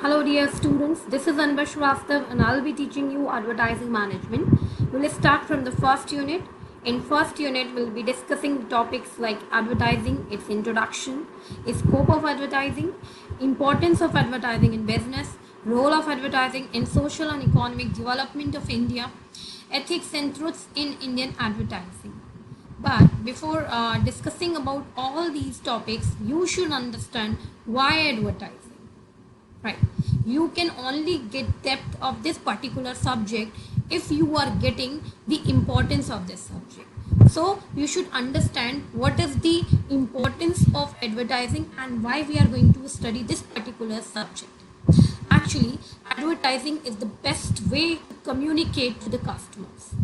Hello dear students, this is Anbar Shrivastava and I'll be teaching you advertising management. We'll start from the first unit. In first unit, we'll be discussing topics like advertising, its introduction, its scope of advertising, importance of advertising in business, role of advertising in social and economic development of India, ethics and truths in Indian advertising. But before discussing about all these topics, you should understand why advertising. Right, you can only get depth of this particular subject if you are getting the importance of this subject. So you should understand what is the importance of advertising and why we are going to study this particular subject. Actually, advertising is the best way to communicate to the customers,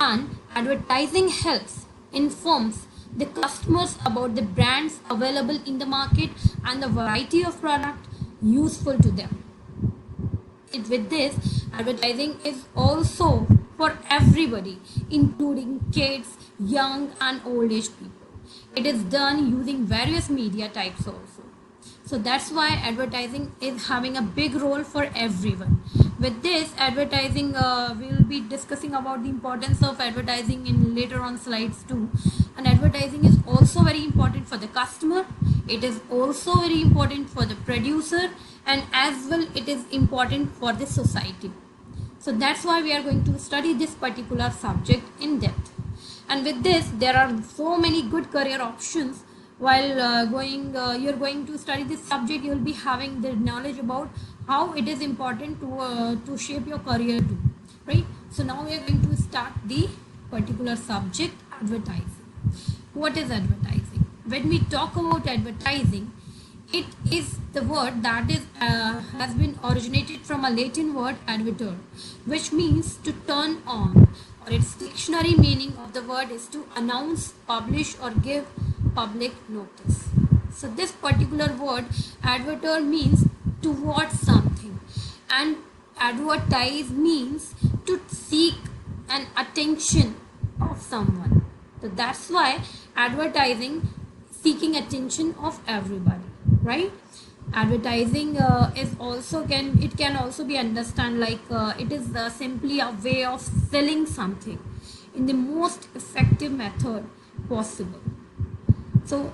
and advertising helps informs the customers about the brands available in the market and the variety of product useful to them. With this, advertising is also for everybody, including kids, young and old age people. It is done using various media types also. So that's why advertising is having a big role for everyone. With this advertising, we will be discussing about the importance of advertising in later on slides too. And advertising is also very important for the customer. It is also very important for the producer, and as well it is important for the society. So that's why we are going to study this particular subject in depth. And with this, there are so many good career options. While you're going to study this subject, you will be having the knowledge about how it is important to shape your career too, right? So now we are going to start the particular subject, advertising. What is advertising? When we talk about advertising, it is the word that is has been originated from a Latin word advertere, which means to turn on, or its dictionary meaning of the word is to announce, publish or give public notice. So this particular word advertere means towards something, and advertise means to seek an attention of someone. So that's why advertising seeking attention of everybody, right? Advertising is also can also be understand like it is simply a way of selling something in the most effective method possible. So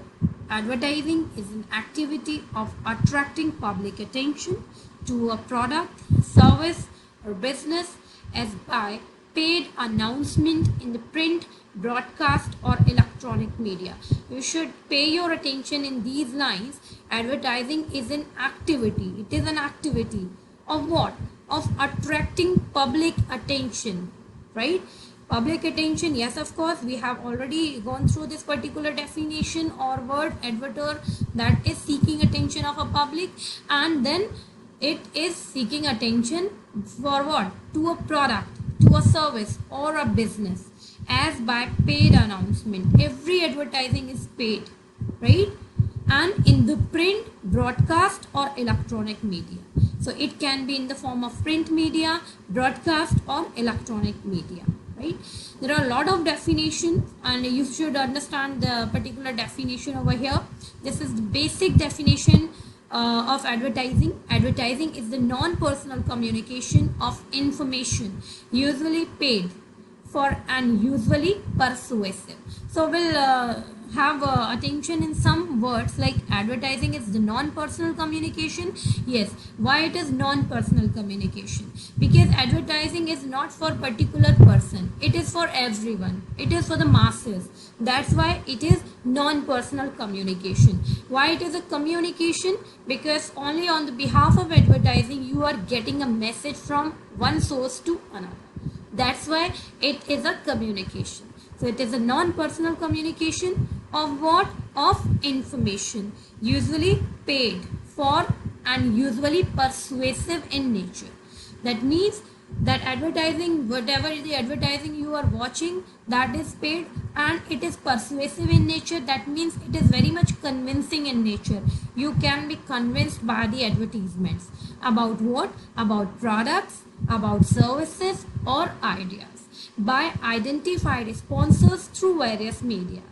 advertising is an activity of attracting public attention to a product, service or business as by paid announcement in the print, broadcast or electronic media. You should pay your attention in these lines. Advertising is an activity. It is an activity of what? Of attracting public attention, right? Public attention, yes, of course, we have already gone through this particular definition or word advertere, that is seeking attention of a public, and then it is seeking attention for what? To a product, to a service or a business as by paid announcement. Every advertising is paid, right? And in the print, broadcast or electronic media. So it can be in the form of print media, broadcast or electronic media, right? There are a lot of definitions and you should understand the particular definition over here. This is the basic definition of advertising. Advertising is the non-personal communication of information, usually paid for and usually persuasive. So we'll have attention in some words like advertising is the non-personal communication. Yes, why it is non-personal communication? Because advertising is not for particular person, it is for everyone, it is for the masses. That's why it is non-personal communication. Why it is a communication? Because only on the behalf of advertising you are getting a message from one source to another. That's why it is a communication. So it is a non-personal communication of what? Of information, usually paid for and usually persuasive in nature. That means that advertising, whatever the advertising you are watching, that is paid and it is persuasive in nature. That means it is very much convincing in nature. You can be convinced by the advertisements. About what? About products, about services or ideas by identified sponsors through various medias.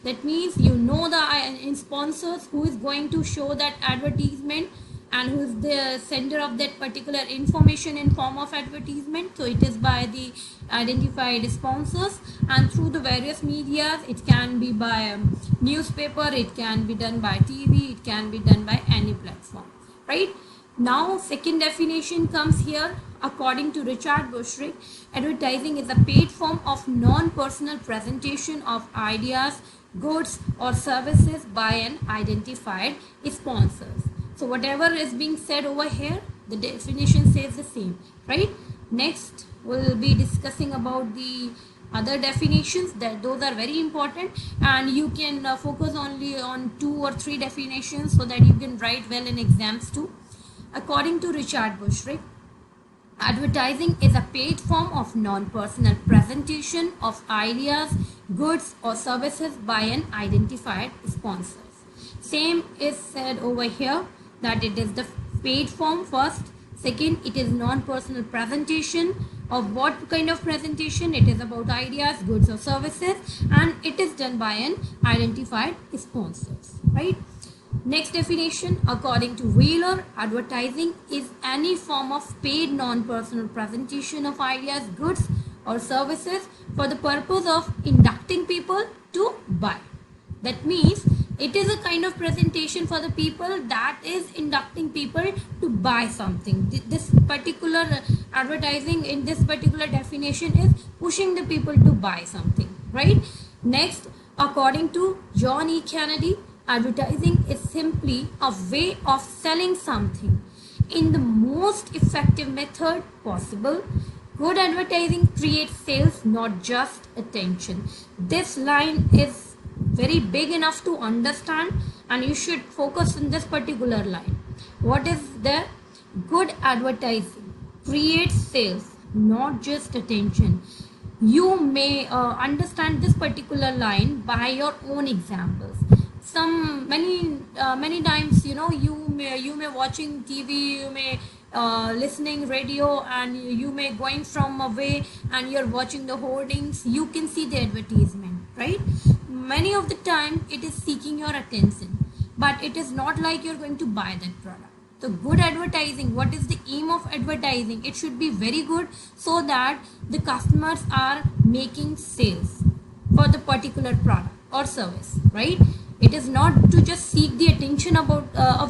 That means you know the sponsors who is going to show that advertisement, and who is the sender of that particular information in form of advertisement. So it is by the identified sponsors, and through the various medias, it can be by newspaper, it can be done by TV, it can be done by any platform, right? Now second definition comes here. According to Richard Bushrick, advertising is a paid form of non-personal presentation of ideas, goods or services by an identified sponsors. So whatever is being said over here, the definition says the same, right? Next we'll be discussing about the other definitions, that those are very important, and you can focus only on 2 or 3 definitions so that you can write well in exams too. According to Richard Bushrick, advertising is a paid form of non-personal presentation of ideas, goods or services by an identified sponsor. Same is said over here, that it is the paid form first. Second, it is non-personal presentation. Of what kind of presentation? It is about ideas, goods or services, and it is done by an identified sponsors, right? Next definition, according to Wheeler, advertising is any form of paid non-personal presentation of ideas, goods or services for the purpose of inducting people to buy. That means it is a kind of presentation for the people that is inducting people to buy something. This particular advertising in this particular definition is pushing the people to buy something, right? Next, according to John E. Kennedy, advertising is simply a way of selling something in the most effective method possible. Good advertising creates sales, not just attention. This line is very big enough to understand, and you should focus on this particular line. What is there? Good advertising creates sales, not just attention. You may understand this particular line by your own examples. Many times, you may watching TV, you may listening radio, and you may going from away and you're watching the hoardings. You can see the advertisement, right? Many of the time it is seeking your attention, but it is not like you're going to buy that product. So good advertising, what is the aim of advertising? It should be very good so that the customers are making sales for the particular product or service, right? It is not to just seek the attention of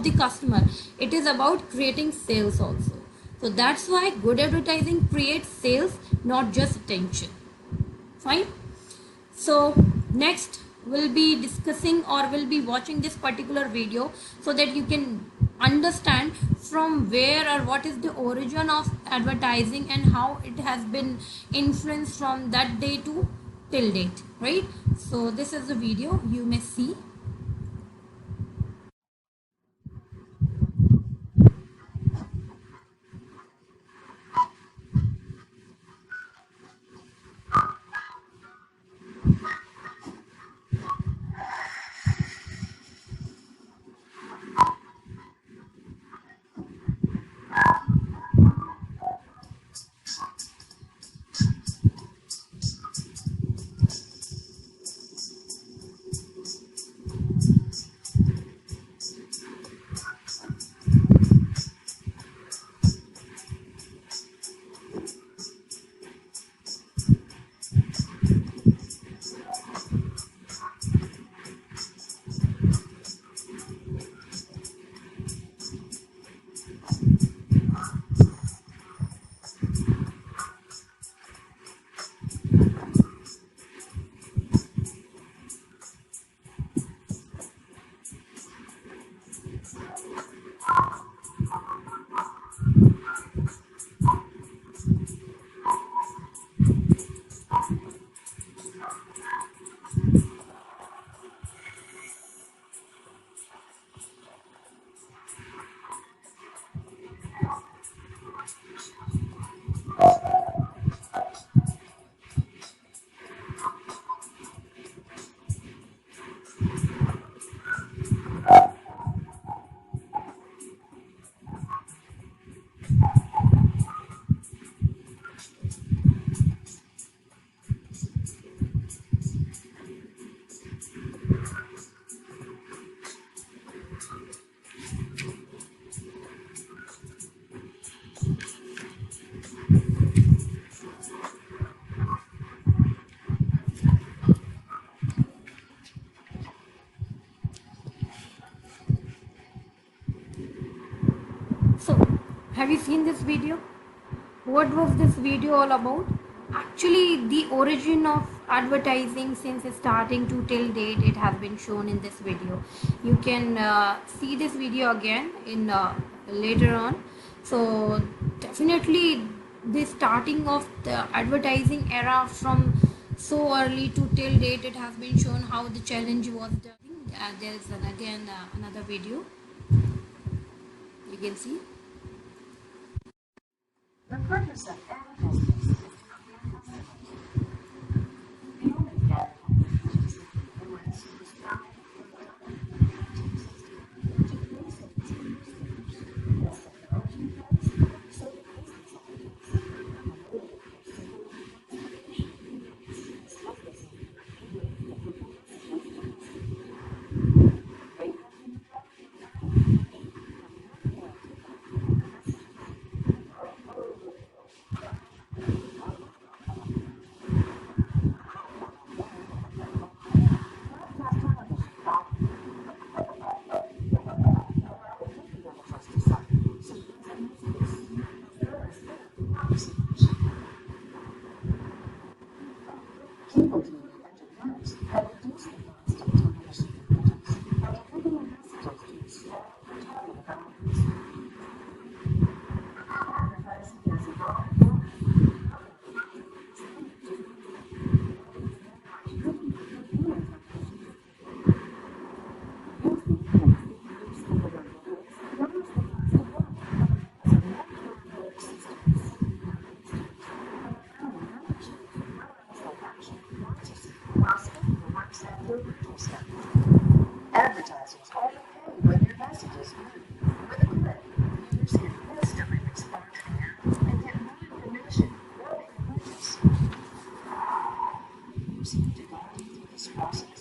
the customer. It is about creating sales also. So that's why good advertising creates sales, not just attention. Fine. So next we'll be discussing, or we'll be watching this particular video so that you can understand from where or what is the origin of advertising and how it has been influenced from that day to till date, right? So this is the video you may see. Have you seen this video? What was this video all about? Actually, the origin of advertising since starting to till date, it has been shown in this video. You can see this video again in later on. So definitely the starting of the advertising era from so early to till date, it has been shown how the challenge was done. There is again another video you can see. The purpose of advertising is to the only advertising unless it is found cable TV enterprise had reduced the cost of television images by delivering messages to the staff for target audience. Advertising has evolved. Advertisers only pay when your message is viewed. With a click, users can instantly respond to the ad and get more information or make a purchase. Using technology through this process